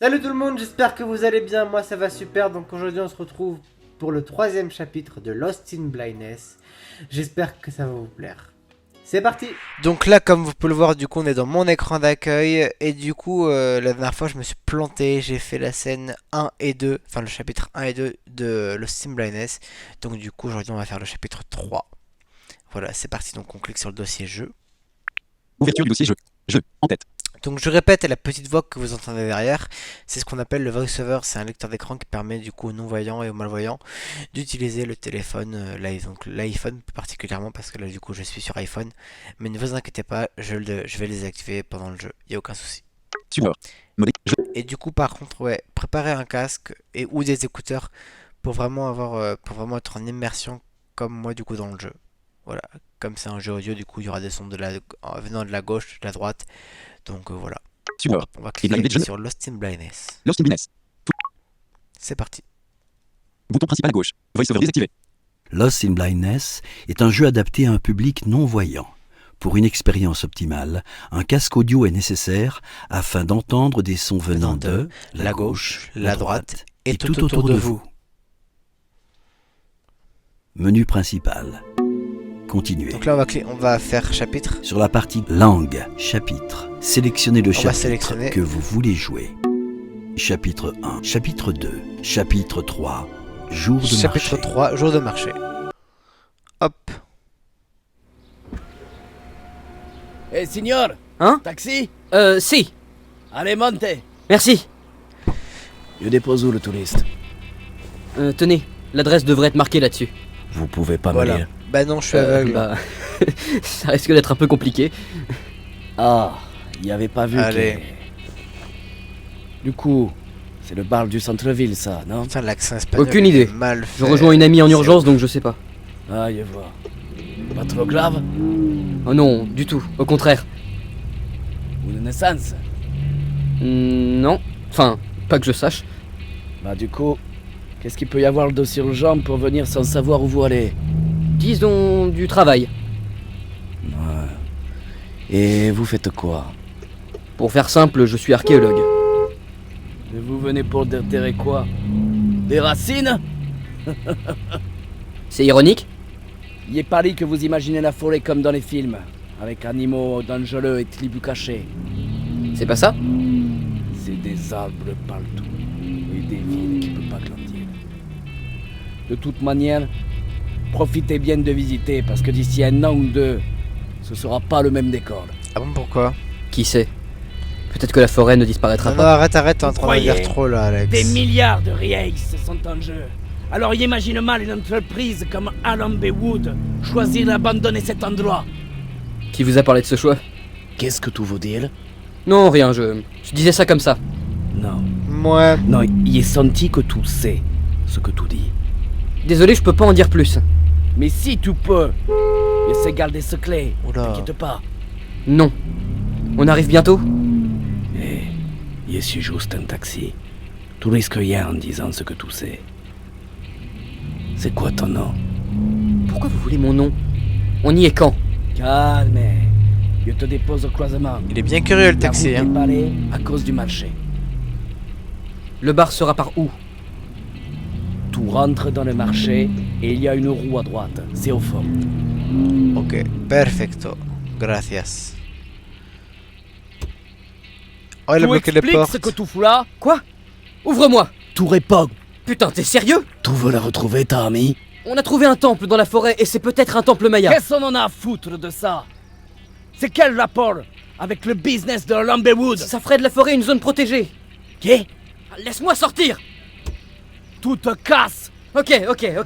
Salut tout le monde, j'espère que vous allez bien, moi ça va super, donc aujourd'hui on se retrouve pour le troisième chapitre de Lost in Blindness. J'espère que ça va vous plaire. C'est parti. Donc là, comme vous pouvez le voir, du coup on est dans mon écran d'accueil, et du coup la dernière fois je me suis planté, j'ai fait la scène 1 et 2, enfin le chapitre 1 et 2 de Lost in Blindness. Donc du coup aujourd'hui on va faire le chapitre 3. Voilà, c'est parti, donc on clique sur le dossier jeu. Ouverture du dossier jeu. Jeu, en tête. Donc je répète la petite voix que vous entendez derrière, c'est ce qu'on appelle le voiceover, c'est un lecteur d'écran qui permet du coup aux non-voyants et aux malvoyants d'utiliser le téléphone, donc l'iPhone particulièrement parce que là du coup je suis sur iPhone, mais ne vous inquiétez pas, je vais les activer pendant le jeu, il n'y a aucun souci. Support. Mode jeu. Et du coup par contre ouais, préparez un casque et ou des écouteurs pour vraiment être en immersion comme moi du coup dans le jeu. Voilà, comme c'est un jeu audio, du coup il y aura des sons venant de la gauche, de la droite. Donc voilà. Support. On va Et cliquer Blinded sur Lost in Blindness. Lost in Blindness. C'est parti. Bouton principal à gauche. VoiceOver désactivé. Lost in Blindness est un jeu adapté à un public non-voyant. Pour une expérience optimale, un casque audio est nécessaire afin d'entendre des sons venant de la gauche, la droite et tout autour de vous. Menu principal. Continuez. Donc là on va faire chapitre. Sur la partie langue, chapitre, sélectionnez le On va chapitre sélectionner. que vous voulez jouer. Chapitre 1, chapitre 2, chapitre 3, jour de Chapitre marché. 3, jour de marché. Hop. Eh signor, Hein? taxi? Si. Allez, monte. Merci. Je dépose où le touriste? Tenez, l'adresse devrait être marquée là-dessus. Vous pouvez pas me Voilà. lire. Bah non, je suis aveugle. Bah, ça risque d'être un peu compliqué. Ah, y avait pas vu Allez. que... Du coup, c'est le bar du centre-ville, ça, non? Putain, l'accent espagnol. Aucune il est idée. Mal Je fait. rejoins une amie en C'est urgence, donc je sais pas. Ah, je vois. Pas trop grave? Oh non, du tout. Au contraire. Une naissance? Non. Enfin, pas que je sache. Bah du coup, qu'est-ce qu'il peut y avoir d'aussi urgent pour venir sans savoir où vous allez? Disons du travail. Ouais. Et vous faites quoi? Pour faire simple, je suis archéologue. Et vous venez pour déterrer quoi? Des racines? C'est ironique? Il est pas dit que vous imaginez la forêt comme dans les films, avec animaux dangereux et tribus cachées. C'est pas ça? C'est des arbres partout, et des villes qui ne peuvent pas grandir. De toute manière, profitez bien de visiter, parce que d'ici un an ou deux, ce sera pas le même décor. Ah bon, pourquoi? Qui sait? Peut-être que la forêt ne disparaîtra Non, non, pas. arrête, t'es en train de dire Croyez. trop là, Alex. Des milliards de riels sont en jeu. Alors imagine mal une entreprise comme Alambe Wood choisir d'abandonner cet endroit. Qui vous a parlé de ce choix? Qu'est-ce que tout veut dire? Non, rien, je disais ça comme ça. Non. Moi. Non, il est senti que tout sait ce que tout dit. Désolé, je peux pas en dire plus. Mais si tu peux, essaie de garder secret. Oula. T'inquiète pas. Non. On arrive bientôt? Eh, je suis juste un taxi. Tu risques rien en disant ce que tu sais. C'est quoi ton nom? Pourquoi vous voulez mon nom? On y est quand? Calme. Je te dépose au croisement. Il est bien curieux le taxi, La route hein. est barrée à cause du marché. Le bar sera par où? Tu rentres dans le marché et il y a une roue à droite. C'est au fond. Ok, perfecto. Gracias. Oh, il a Tu bloqué les expliques portes. ce que tu fous là? Quoi? Ouvre-moi! Tu réponds. Putain, t'es sérieux? Tu veux la retrouver, ta amie? On a trouvé un temple dans la forêt et c'est peut-être un temple maya. Qu'est-ce qu'on en a à foutre de ça? C'est quel rapport avec le business de Lambewood? Ça ferait de la forêt une zone protégée. Qui? Laisse-moi sortir! Tu te casses! Ok.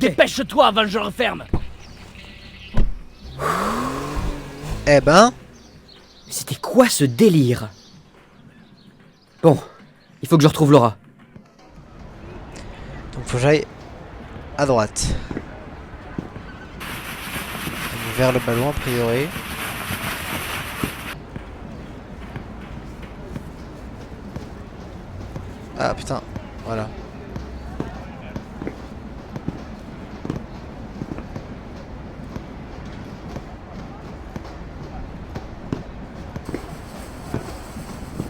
Dépêche-toi avant que je referme! Eh ben. C'était quoi ce délire? Bon, il faut que je retrouve Laura. Donc faut que j'aille à droite. Donc, vers le ballon a priori. Ah putain, voilà.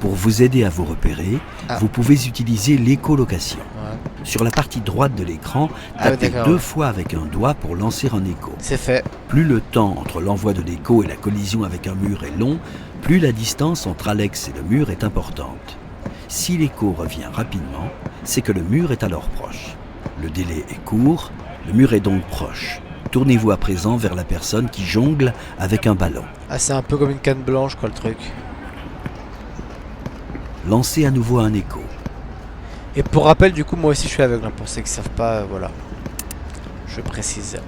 Pour vous aider à vous repérer, Ah. vous pouvez utiliser l'écholocation. Ouais. Sur la partie droite de l'écran, Ah, tapez d'accord, 2 ouais. fois avec un doigt pour lancer un écho. C'est fait. Plus le temps entre l'envoi de l'écho et la collision avec un mur est long, plus la distance entre Alex et le mur est importante. Si l'écho revient rapidement, c'est que le mur est alors proche. Le délai est court, le mur est donc proche. Tournez-vous à présent vers la personne qui jongle avec un ballon. Ah, c'est un peu comme une canne blanche, quoi, le truc. Lancez à nouveau un écho. Et pour rappel, du coup, moi aussi, je suis aveugle. Hein, pour ceux qui savent pas, voilà. Je précise.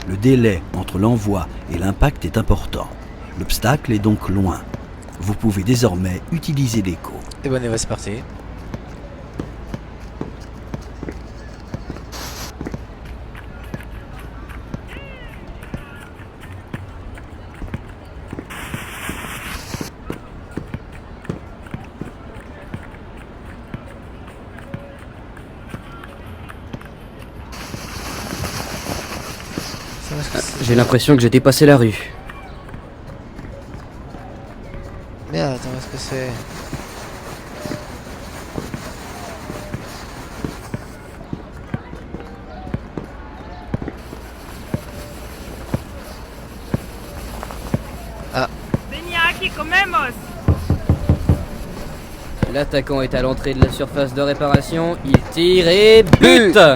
Le délai entre l'envoi et l'impact est important. L'obstacle est donc loin. Vous pouvez désormais utiliser l'écho. Et bon, c'est parti. J'ai l'impression que j'ai dépassé la rue. Merde, attends, qu'est-ce que c'est? Venía aquí, comemos. L'attaquant est à l'entrée de la surface de réparation, il tire et but. Putain.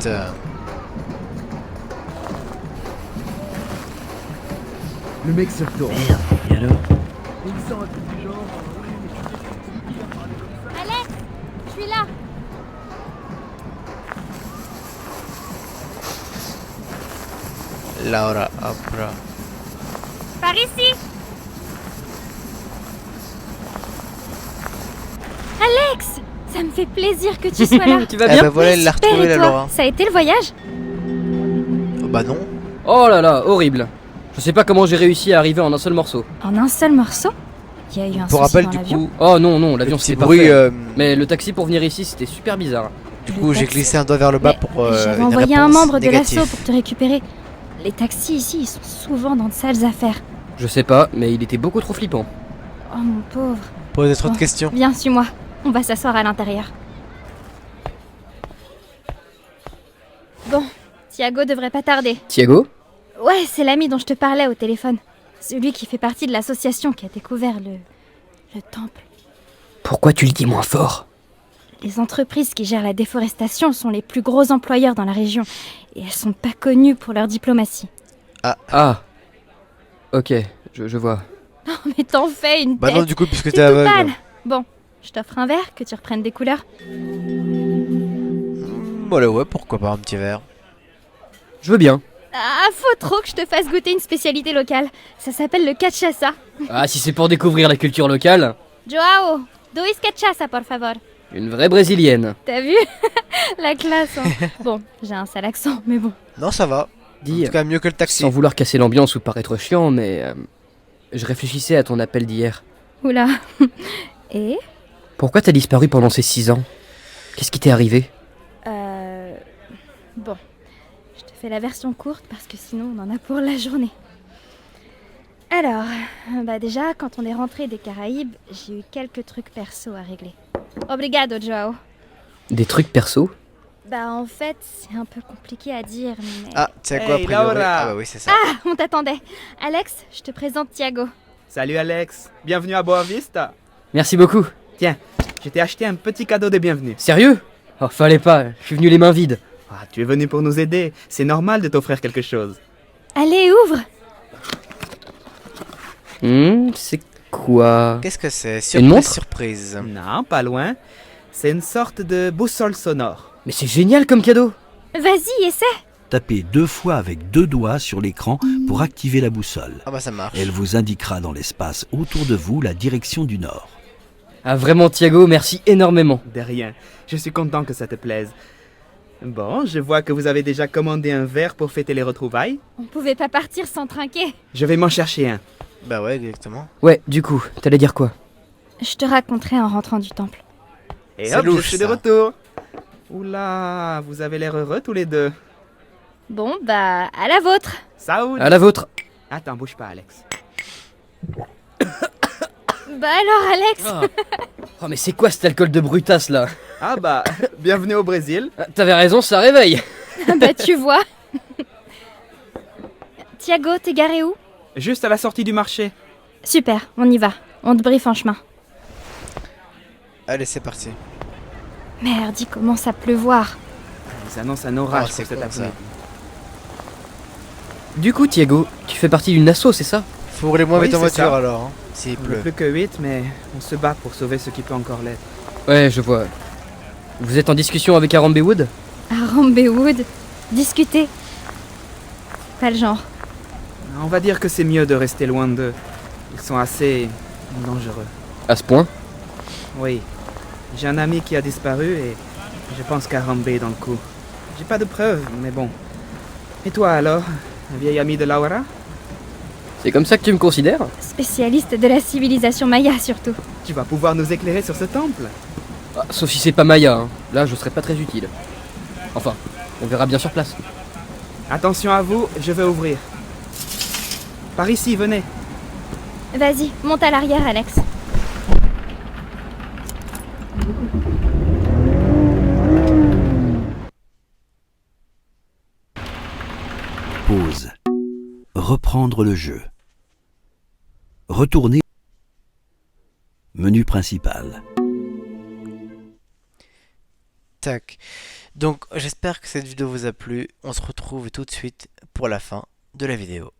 Le mec se retourne. Et alors? Alex, je suis là. Laura, hop là. Par ici. Alex, ça me fait plaisir que tu sois là. Tu vas Eh bien? ben voilà, elle l'a Super, retrouvée, et la toi Laura. Ça a été le voyage? Oh, bah non. Oh là là, horrible. Je sais pas comment j'ai réussi à arriver en un seul morceau. En un seul morceau? Il y a eu un Pour souci rappel, dans du l'avion. coup, Oh non, non, le l'avion petit c'était bruit, parfait. Mais le taxi pour venir ici c'était super bizarre. du Le coup, j'ai taxi. glissé un doigt vers le bas Mais pour j'avais une envoyé un réponse membre de négative. l'assaut pour te récupérer. Les taxis ici, ils sont souvent dans de sales affaires. Je sais pas, mais il était beaucoup trop flippant. Oh mon pauvre. Posez trop de Oh. questions. Viens, suis-moi. On va s'asseoir à l'intérieur. Bon, Thiago devrait pas tarder. Thiago? Ouais, c'est l'ami dont je te parlais au téléphone. Celui qui fait partie de l'association qui a découvert le temple. Pourquoi tu le dis moins fort? Les entreprises qui gèrent la déforestation sont les plus gros employeurs dans la région. Et elles sont pas connues pour leur diplomatie. Ah. Ok, je vois. Oh, mais t'en fais une Bah tête. non, du coup, puisque T'es t'es tout aveugle. pâle. Bon, je t'offre un verre, que tu reprennes des couleurs. Voilà, ouais, pourquoi pas un petit verre. Je veux bien. Ah, faut trop que je te fasse goûter une spécialité locale. Ça s'appelle le cachaça. Ah, si c'est pour découvrir la culture locale, Joao, dois cachaça, por favor. une vraie brésilienne. T'as vu? La classe, hein. Bon, j'ai un sale accent, mais bon. Non, ça va. En Dis, tout cas, mieux que le taxi. sans vouloir casser l'ambiance ou paraître chiant, mais je réfléchissais à ton appel d'hier. Oula. Et Pourquoi t'as disparu pendant ces 6 ans? Qu'est-ce qui t'est arrivé? Bon, je te fais la version courte parce que sinon on en a pour la journée. Alors, bah déjà, quand on est rentré des Caraïbes, j'ai eu quelques trucs perso à régler. Obrigado, Joao. Des trucs perso? Bah en fait, c'est un peu compliqué à dire, mais... Ah, tu sais quoi, Hey, a priori. Laura. Ah bah oui, c'est ça. On t'attendait. Alex, je te présente Thiago. Salut Alex, bienvenue à Boa Vista. Merci beaucoup. Tiens, je t'ai acheté un petit cadeau de bienvenue. Sérieux? Oh, fallait pas, je suis venu les mains vides. Ah, tu es venu pour nous aider, c'est normal de t'offrir quelque chose. Allez, ouvre. C'est quoi? Qu'est-ce que c'est? Une Surprise, montre surprise. Non, pas loin. C'est une sorte de boussole sonore. Mais c'est génial comme cadeau. Vas-y, essaie. Tapez 2 fois avec 2 doigts sur l'écran pour activer la boussole. Ah bah ça marche. Elle vous indiquera dans l'espace autour de vous la direction du nord. Ah vraiment Thiago, merci énormément. De rien, je suis content que ça te plaise. Bon, je vois que vous avez déjà commandé un verre pour fêter les retrouvailles. On pouvait pas partir sans trinquer. Je vais m'en chercher un. Bah ouais, exactement. Ouais, du coup, t'allais dire quoi? Je te raconterai en rentrant du temple. Et C'est hop, louche, je suis ça. de retour. Oula, vous avez l'air heureux tous les deux. Bon, bah, à la vôtre. Saoud. À la vôtre. Attends, bouge pas Alex. Bah alors, Alex? Ah. Oh, mais c'est quoi cet alcool de brutasse là? Ah bah, bienvenue au Brésil. Ah, t'avais raison, ça réveille. Bah tu vois. Thiago, t'es garé où? Juste à la sortie du marché. Super, on y va. On te briefe en chemin. Allez, c'est parti. Merde, il commence à pleuvoir. Ils annoncent un orage Oh, c'est pour cet con, ça. après-midi. Du coup, Thiago, tu fais partie d'une asso, c'est ça? Faut rouler moins Oui, vite en c'est voiture ça. alors, hein, s'il On n'est pleut. plus que 8, mais on se bat pour sauver ce qui peut encore l'être. Ouais, je vois. Vous êtes en discussion avec Arambe Wood? Arambe Wood. Discuter. Pas le genre. On va dire que c'est mieux de rester loin d'eux. Ils sont assez dangereux. À ce point? Oui. J'ai un ami qui a disparu et je pense qu'Arambe est dans le coup. J'ai pas de preuves, mais bon. Et toi alors? Un vieil ami de Laura? C'est comme ça que tu me considères? Spécialiste de la civilisation maya surtout. Tu vas pouvoir nous éclairer sur ce temple? Ah, sauf si c'est pas Maya, hein. Là je serais pas très utile. Enfin, on verra bien sur place. Attention à vous, je vais ouvrir. Par ici, venez. Vas-y, monte à l'arrière, Alex. Pause. Reprendre le jeu. Retourner. Menu principal. Tac. Donc j'espère que cette vidéo vous a plu. On se retrouve tout de suite pour la fin de la vidéo.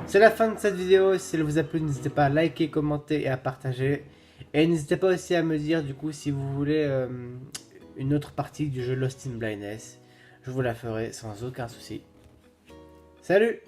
C'est la fin de cette vidéo. Si elle vous a plu, n'hésitez pas à liker, commenter et à partager. Et n'hésitez pas aussi à me dire du coup si vous voulez une autre partie du jeu Lost in Blindness. Je vous la ferai sans aucun souci. Salut!